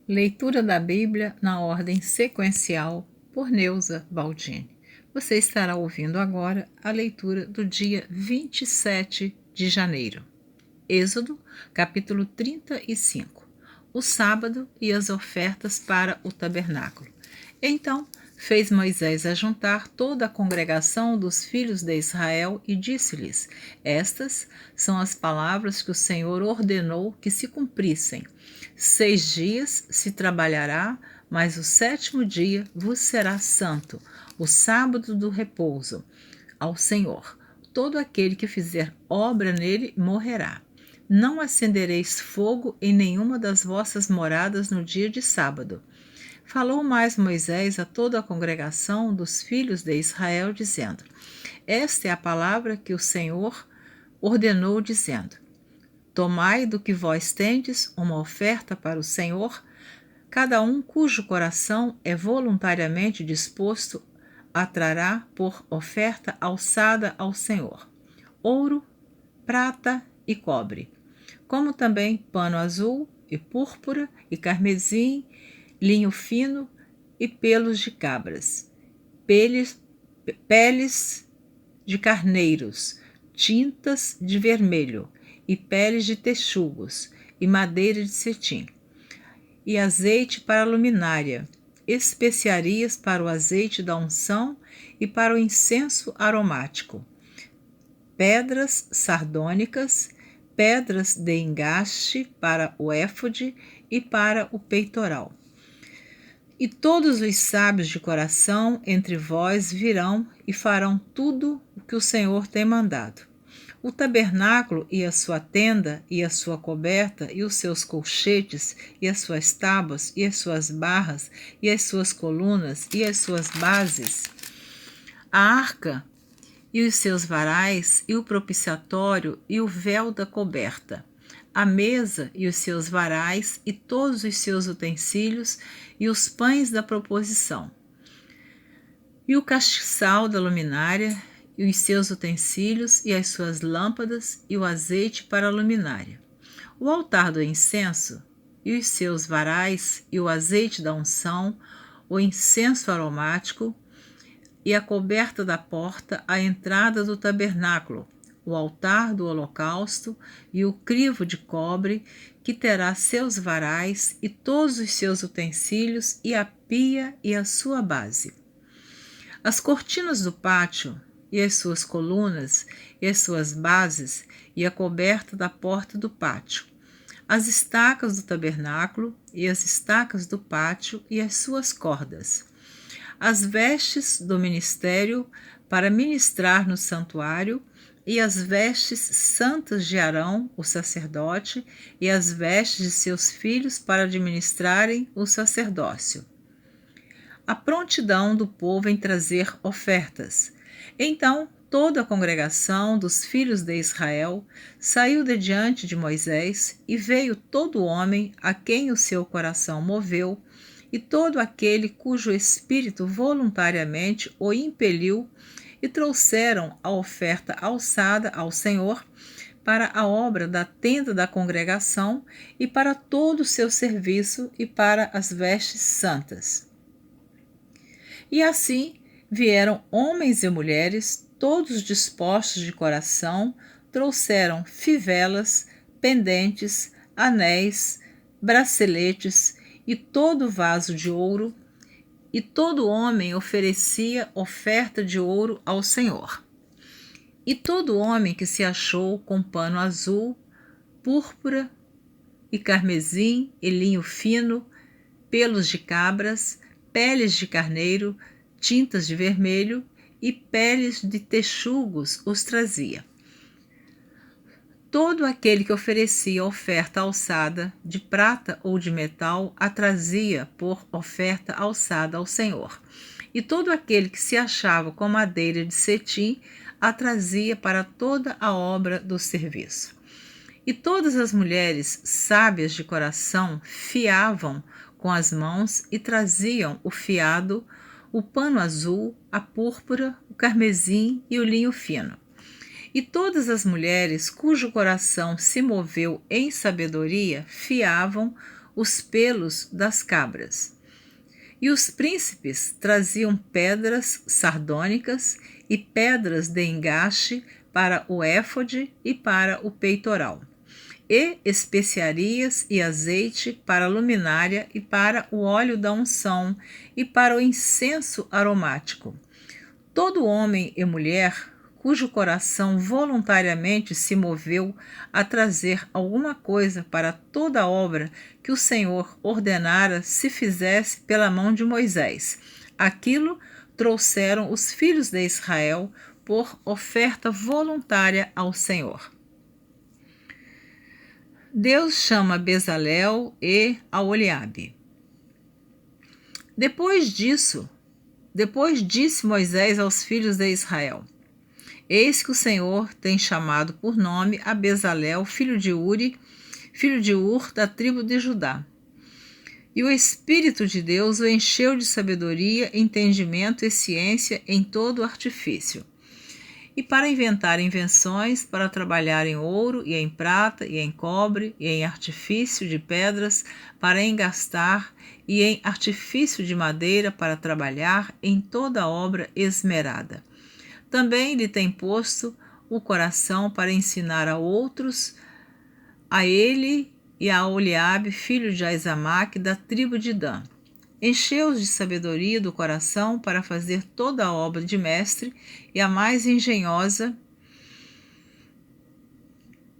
Leitura da Bíblia na ordem sequencial por Neuza Baldini. Você estará ouvindo agora a leitura do dia 27 de janeiro. Êxodo, capítulo 35. O sábado e as ofertas para o tabernáculo. Então fez Moisés ajuntar toda a congregação dos filhos de Israel e disse-lhes: Estas são as palavras que o Senhor ordenou que se cumprissem. 6 dias se trabalhará, mas o 7º dia vos será santo, o sábado do repouso ao Senhor. Todo aquele que fizer obra nele morrerá. Não acendereis fogo em nenhuma das vossas moradas no dia de sábado. Falou mais Moisés a toda a congregação dos filhos de Israel, dizendo: Esta é a palavra que o Senhor ordenou, dizendo: Tomai do que vós tendes uma oferta para o Senhor, cada um cujo coração é voluntariamente disposto a trará por oferta alçada ao Senhor: ouro, prata e cobre, como também pano azul e púrpura e carmesim, linho fino e pelos de cabras, peles de carneiros, tintas de vermelho e peles de texugos e madeira de cetim, e azeite para a luminária, especiarias para o azeite da unção e para o incenso aromático, pedras sardônicas, pedras de engaste para o éfode e para o peitoral. E todos os sábios de coração entre vós virão e farão tudo o que o Senhor tem mandado. O tabernáculo e a sua tenda e a sua coberta e os seus colchetes e as suas tábuas e as suas barras e as suas colunas e as suas bases, a arca e os seus varais e o propiciatório e o véu da coberta, a mesa e os seus varais e todos os seus utensílios e os pães da proposição, e o castiçal da luminária e os seus utensílios e as suas lâmpadas e o azeite para a luminária, o altar do incenso e os seus varais e o azeite da unção, o incenso aromático e a coberta da porta à entrada do tabernáculo, o altar do holocausto e o crivo de cobre, que terá seus varais e todos os seus utensílios e a pia e a sua base. As cortinas do pátio e as suas colunas e as suas bases e a coberta da porta do pátio, as estacas do tabernáculo e as estacas do pátio e as suas cordas, as vestes do ministério para ministrar no santuário e as vestes santas de Arão, o sacerdote, e as vestes de seus filhos para administrarem o sacerdócio. A prontidão do povo em trazer ofertas. Então toda a congregação dos filhos de Israel saiu de diante de Moisés, e veio todo homem a quem o seu coração moveu, e todo aquele cujo espírito voluntariamente o impeliu, e trouxeram a oferta alçada ao Senhor para a obra da tenda da congregação e para todo o seu serviço e para as vestes santas. E assim vieram homens e mulheres, todos dispostos de coração, trouxeram fivelas, pendentes, anéis, braceletes e todo vaso de ouro, e todo homem oferecia oferta de ouro ao Senhor. E todo homem que se achou com pano azul, púrpura e carmesim e linho fino, pelos de cabras, peles de carneiro, tintas de vermelho e peles de texugos os trazia. Todo aquele que oferecia oferta alçada, de prata ou de metal, a trazia por oferta alçada ao Senhor. E todo aquele que se achava com madeira de cetim, a trazia para toda a obra do serviço. E todas as mulheres sábias de coração fiavam com as mãos e traziam o fiado, o pano azul, a púrpura, o carmesim e o linho fino. E todas as mulheres cujo coração se moveu em sabedoria fiavam os pelos das cabras. E os príncipes traziam pedras sardônicas e pedras de engaste para o éfode e para o peitoral, e especiarias e azeite para a luminária e para o óleo da unção e para o incenso aromático. Todo homem e mulher cujo coração voluntariamente se moveu a trazer alguma coisa para toda a obra que o Senhor ordenara se fizesse pela mão de Moisés. Aquilo trouxeram os filhos de Israel por oferta voluntária ao Senhor. Deus chama Bezalel e Aholiabe. Depois disse Moisés aos filhos de Israel: Eis que o Senhor tem chamado por nome a Bezalel, filho de Uri, filho de Ur, da tribo de Judá. E o Espírito de Deus o encheu de sabedoria, entendimento e ciência em todo o artifício. E para inventar invenções, para trabalhar em ouro e em prata e em cobre e em artifício de pedras, para engastar e em artifício de madeira, para trabalhar em toda obra esmerada. Também lhe tem posto o coração para ensinar a outros, a ele e a Aholiabe, filho de Aizamaque, da tribo de Dan. Encheu-os de sabedoria do coração para fazer toda a obra de mestre, e a mais engenhosa,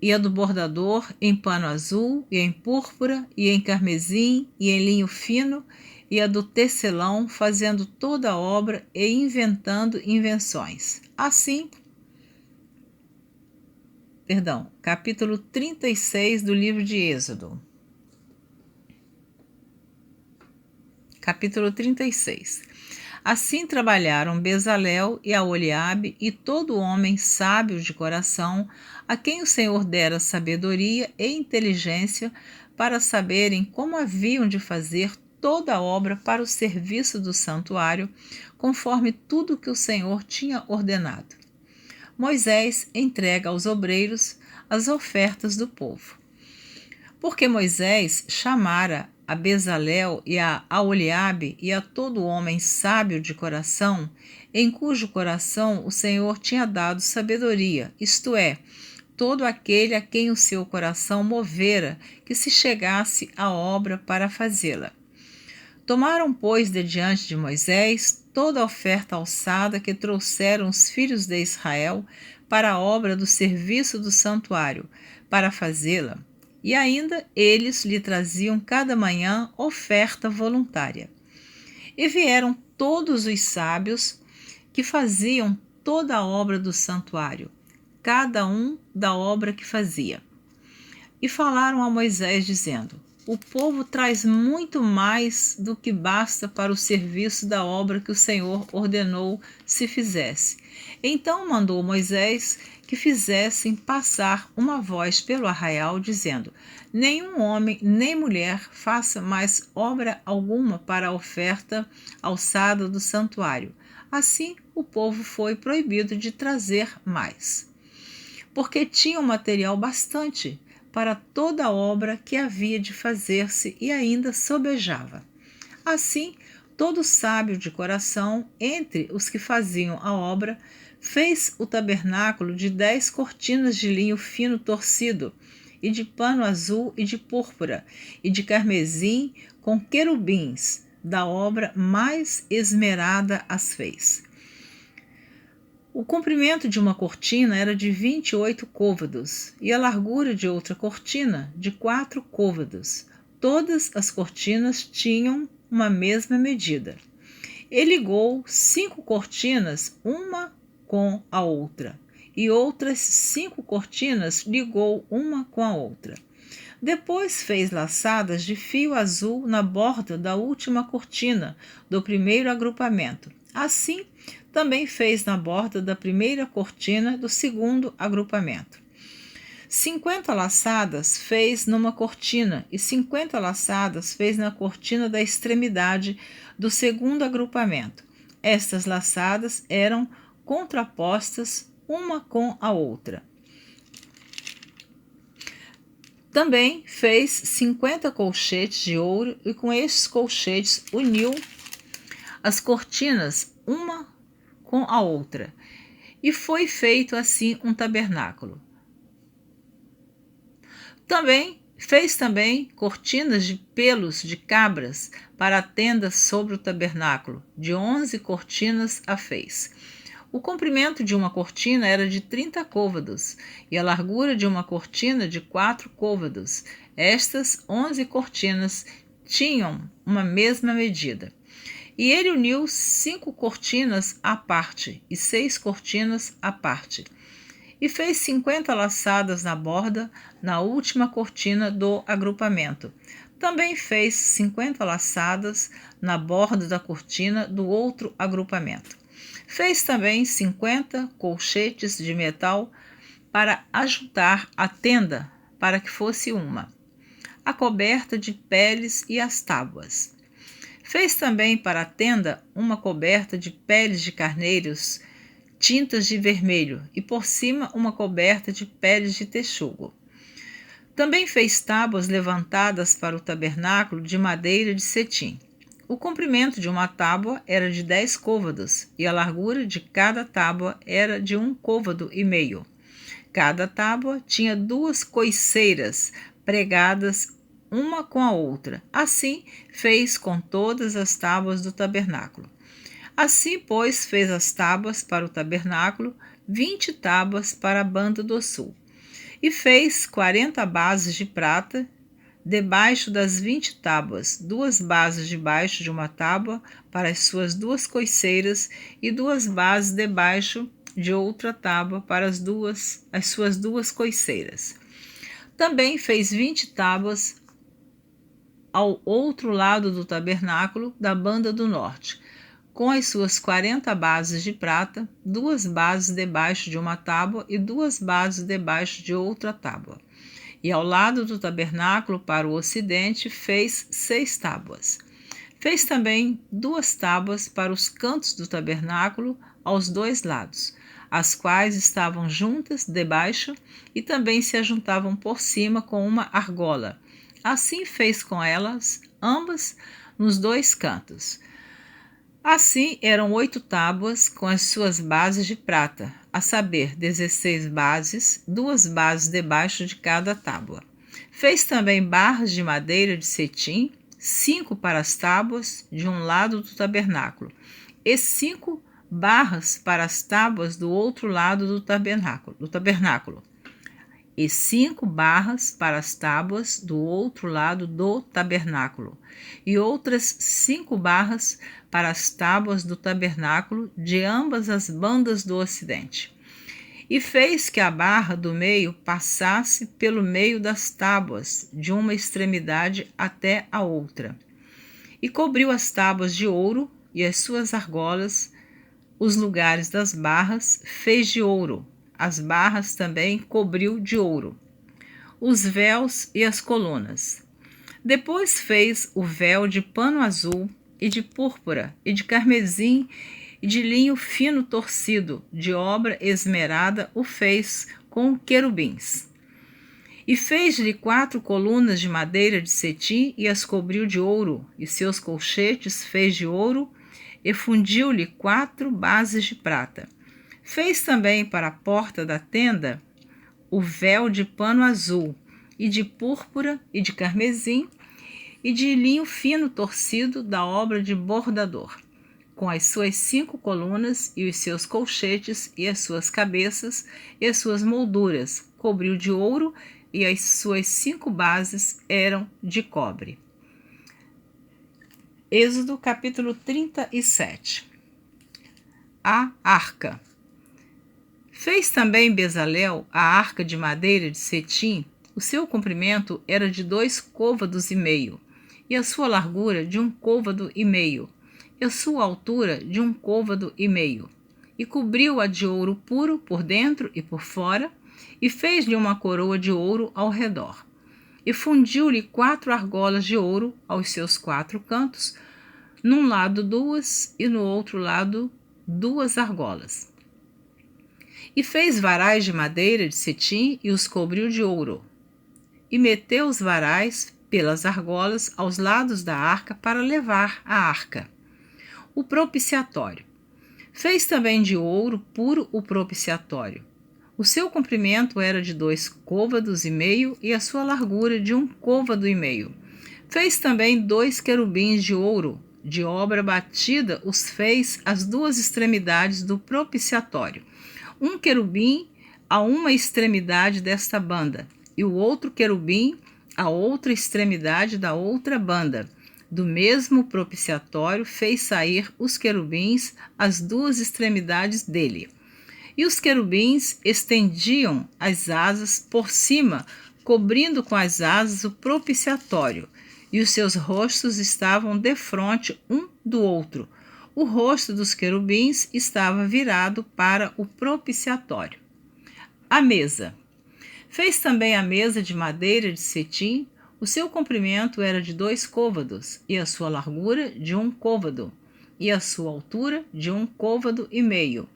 e a do bordador, em pano azul, e em púrpura, e em carmesim, e em linho fino, e a do tecelão, fazendo toda a obra e inventando invenções. Assim, capítulo 36 do livro de Êxodo. Capítulo 36. Assim trabalharam Bezalel e Aholiabe e todo homem sábio de coração, a quem o Senhor dera sabedoria e inteligência para saberem como haviam de fazer toda a obra para o serviço do santuário, conforme tudo que o Senhor tinha ordenado. Moisés entrega aos obreiros as ofertas do povo. Porque Moisés chamara a Bezalel e a Aholiabe e a todo homem sábio de coração, em cujo coração o Senhor tinha dado sabedoria, isto é, todo aquele a quem o seu coração movera que se chegasse à obra para fazê-la. Tomaram, pois, de diante de Moisés toda a oferta alçada que trouxeram os filhos de Israel para a obra do serviço do santuário, para fazê-la. E ainda eles lhe traziam cada manhã oferta voluntária. E vieram todos os sábios que faziam toda a obra do santuário, cada um da obra que fazia. E falaram a Moisés, dizendo: O povo traz muito mais do que basta para o serviço da obra que o Senhor ordenou se fizesse. Então mandou Moisés que fizessem passar uma voz pelo arraial, dizendo: Nenhum homem nem mulher faça mais obra alguma para a oferta alçada do santuário. Assim, o povo foi proibido de trazer mais, porque tinham material bastante para toda a obra que havia de fazer-se e ainda sobejava. Assim, todo sábio de coração, entre os que faziam a obra, fez o tabernáculo de 10 cortinas de linho fino torcido, e de pano azul e de púrpura, e de carmesim, com querubins, da obra mais esmerada as fez. O comprimento de uma cortina era de 28 côvados, e a largura de outra cortina de 4 côvados. Todas as cortinas tinham uma mesma medida. E ligou 5 cortinas, uma com a outra, e outras 5 cortinas ligou uma com a outra. Depois fez laçadas de fio azul na borda da última cortina do primeiro agrupamento. Assim, também fez na borda da primeira cortina do segundo agrupamento. 50 laçadas fez numa cortina e 50 laçadas fez na cortina da extremidade do segundo agrupamento. Estas laçadas eram contrapostas uma com a outra. Também fez 50 colchetes de ouro e com estes colchetes uniu as cortinas uma com a outra. E foi feito assim um tabernáculo. Fez também cortinas de pelos de cabras para a tenda sobre o tabernáculo. De 11 cortinas a fez. O comprimento de uma cortina era de 30 côvados e a largura de uma cortina de 4 côvados. Estas 11 cortinas tinham uma mesma medida. E ele uniu 5 cortinas à parte e 6 cortinas à parte. E fez 50 laçadas na borda, na última cortina do agrupamento. Também fez 50 laçadas na borda da cortina do outro agrupamento. Fez também 50 colchetes de metal para ajuntar a tenda, para que fosse uma, a coberta de peles e as tábuas. Fez também para a tenda uma coberta de peles de carneiros tintas de vermelho e por cima uma coberta de peles de texugo. Também fez tábuas levantadas para o tabernáculo de madeira de cetim. O comprimento de uma tábua era de 10 côvados e a largura de cada tábua era de 1,5 côvado. Cada tábua tinha 2 coiceiras pregadas uma com a outra. Assim fez com todas as tábuas do tabernáculo. Assim, pois, fez as tábuas para o tabernáculo, 20 tábuas para a banda do sul. E fez 40 bases de prata, debaixo das 20 tábuas, 2 bases debaixo de uma tábua para as suas 2 coiceiras e 2 bases debaixo de outra tábua para as suas 2 coiceiras. Também fez 20 tábuas ao outro lado do tabernáculo da banda do norte, com as suas 40 bases de prata, 2 bases debaixo de uma tábua e 2 bases debaixo de outra tábua. E ao lado do tabernáculo, para o ocidente, fez 6 tábuas. Fez também 2 tábuas para os cantos do tabernáculo, aos 2 lados, as quais estavam juntas debaixo e também se ajuntavam por cima com uma argola. Assim fez com elas, ambas, nos 2 cantos. Assim eram 8 tábuas com as suas bases de prata, a saber, 16 bases, 2 bases debaixo de cada tábua. Fez também barras de madeira de cetim, 5 para as tábuas de um lado do tabernáculo, e 5 barras para as tábuas do outro lado do tabernáculo. E 5 barras para as tábuas do outro lado do tabernáculo, e outras 5 barras para as tábuas do tabernáculo de ambas as bandas do ocidente. E fez que a barra do meio passasse pelo meio das tábuas, de uma extremidade até a outra. E cobriu as tábuas de ouro e as suas argolas, os lugares das barras fez de ouro. As barras também cobriu de ouro, os véus e as colunas. Depois fez o véu de pano azul e de púrpura e de carmesim e de linho fino torcido, de obra esmerada o fez com querubins. E fez-lhe 4 colunas de madeira de cetim e as cobriu de ouro, e seus colchetes fez de ouro e fundiu-lhe 4 bases de prata. Fez também para a porta da tenda o véu de pano azul, e de púrpura, e de carmesim, e de linho fino torcido da obra de bordador, com as suas 5 colunas, e os seus colchetes, e as suas cabeças, e as suas molduras, cobriu de ouro, e as suas 5 bases eram de cobre. Êxodo capítulo 37. A arca. Fez também Bezalel a arca de madeira de cetim. O seu comprimento era de 2,5 côvados, e a sua largura de 1,5 côvado, e a sua altura de 1,5 côvado. E cobriu-a de ouro puro por dentro e por fora, e fez-lhe uma coroa de ouro ao redor. E fundiu-lhe 4 argolas de ouro aos seus 4 cantos, num lado 2 e no outro lado 2 argolas. E fez varais de madeira de cetim e os cobriu de ouro. e meteu os varais pelas argolas aos lados da arca para levar a arca. O propiciatório. Fez também de ouro puro o propiciatório. O seu comprimento era de 2 côvados e meio e a sua largura de 1 côvado e meio. Fez também 2 querubins de ouro, de obra batida os fez às 2 extremidades do propiciatório. Um querubim a uma extremidade desta banda, e o outro querubim à outra extremidade da outra banda. Do mesmo propiciatório fez sair os querubins às 2 extremidades dele. E os querubins estendiam as asas por cima, cobrindo com as asas o propiciatório, e os seus rostos estavam defronte um do outro. O rosto dos querubins estava virado para o propiciatório. A mesa. Fez também a mesa de madeira de cetim. O seu comprimento era de 2 côvados, e a sua largura de 1 côvado, e a sua altura de 1 côvado e meio.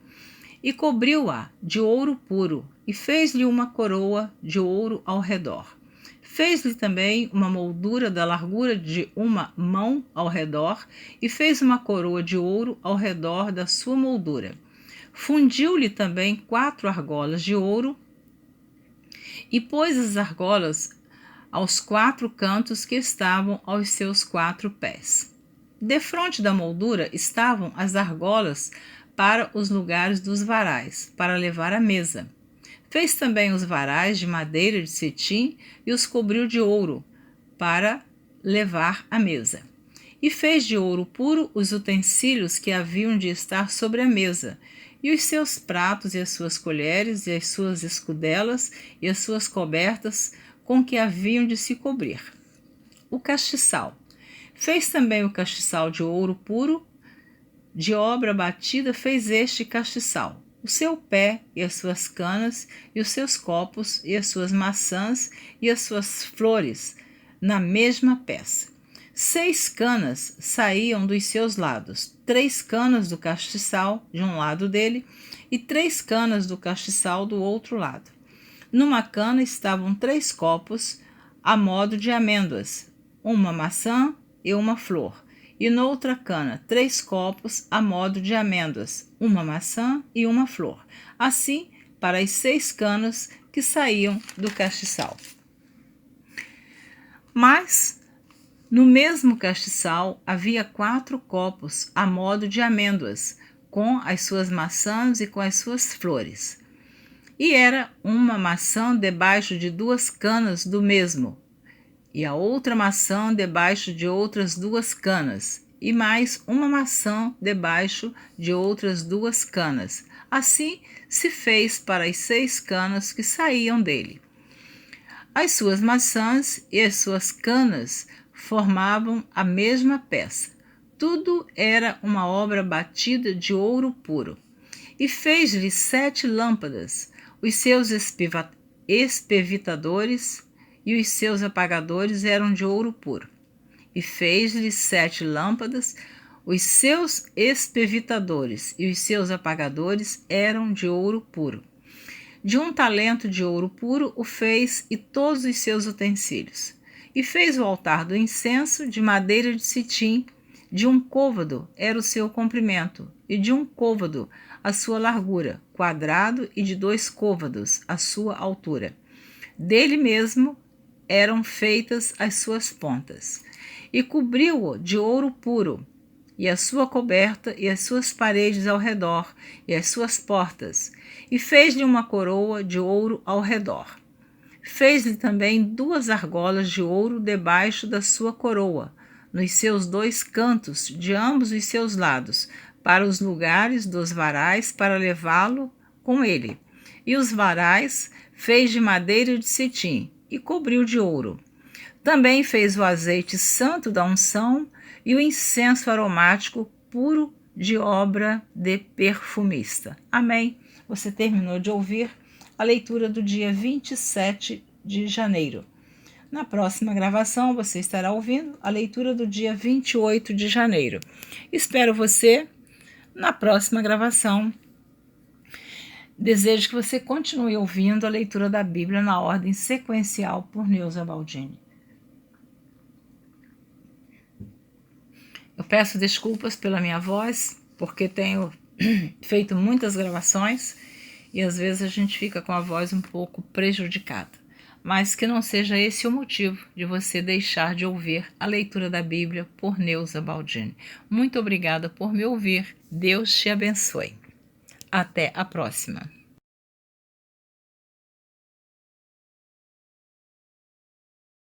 E cobriu-a de ouro puro, e fez-lhe uma coroa de ouro ao redor. Fez-lhe também uma moldura da largura de 1 mão ao redor, e fez uma coroa de ouro ao redor da sua moldura. Fundiu-lhe também 4 argolas de ouro, e pôs as argolas aos 4 cantos que estavam aos seus 4 pés. Defronte da moldura estavam as argolas para os lugares dos varais, para levar a mesa. Fez também os varais de madeira de cetim e os cobriu de ouro, para levar a mesa. E fez de ouro puro os utensílios que haviam de estar sobre a mesa, e os seus pratos e as suas colheres e as suas escudelas e as suas cobertas com que haviam de se cobrir. O castiçal. Fez também o castiçal de ouro puro, de obra batida fez este castiçal, o seu pé e as suas canas, e os seus copos, e as suas maçãs, e as suas flores, na mesma peça. 6 canas saíam dos seus lados, 3 canas do castiçal de um lado dele, e 3 canas do castiçal do outro lado. Numa cana estavam 3 copos, a modo de amêndoas, uma maçã e uma flor, e noutra cana 3 copos, a modo de amêndoas, uma maçã e uma flor, assim para as 6 canas que saíam do castiçal. Mas no mesmo castiçal havia 4 copos, a modo de amêndoas, com as suas maçãs e com as suas flores. E era uma maçã debaixo de 2 canas do mesmo, e a outra maçã debaixo de outras 2 canas, e mais uma maçã debaixo de outras 2 canas. Assim se fez para as 6 canas que saíam dele. As suas maçãs e as suas canas formavam a mesma peça. Tudo era uma obra batida de ouro puro. E fez-lhe 7 lâmpadas, os seus espevitadores e os seus apagadores eram de ouro puro. E fez-lhe 7 lâmpadas, os seus espevitadores e os seus apagadores eram de ouro puro. De 1 talento de ouro puro o fez e todos os seus utensílios. E fez o altar do incenso de madeira de cetim, de 1 côvado era o seu comprimento, e de 1 côvado a sua largura, quadrado, e de 2 côvados a sua altura. Dele mesmo eram feitas as suas pontas. E cobriu-o de ouro puro, e a sua coberta, e as suas paredes ao redor, e as suas portas, e fez-lhe uma coroa de ouro ao redor. Fez-lhe também 2 argolas de ouro debaixo da sua coroa, nos seus 2 cantos, de ambos os seus lados, para os lugares dos varais, para levá-lo com ele. E os varais fez de madeira de cetim, e cobriu de ouro. Também fez o azeite santo da unção e o incenso aromático puro de obra de perfumista. Amém. Você terminou de ouvir a leitura do dia 27 de janeiro. Na próxima gravação, você estará ouvindo a leitura do dia 28 de janeiro. Espero você na próxima gravação. Desejo que você continue ouvindo a leitura da Bíblia na ordem sequencial por Neuza Baldini. Eu peço desculpas pela minha voz, porque tenho feito muitas gravações e às vezes a gente fica com a voz um pouco prejudicada. Mas que não seja esse o motivo de você deixar de ouvir a leitura da Bíblia por Neuza Baldini. Muito obrigada por me ouvir. Deus te abençoe. Até a próxima.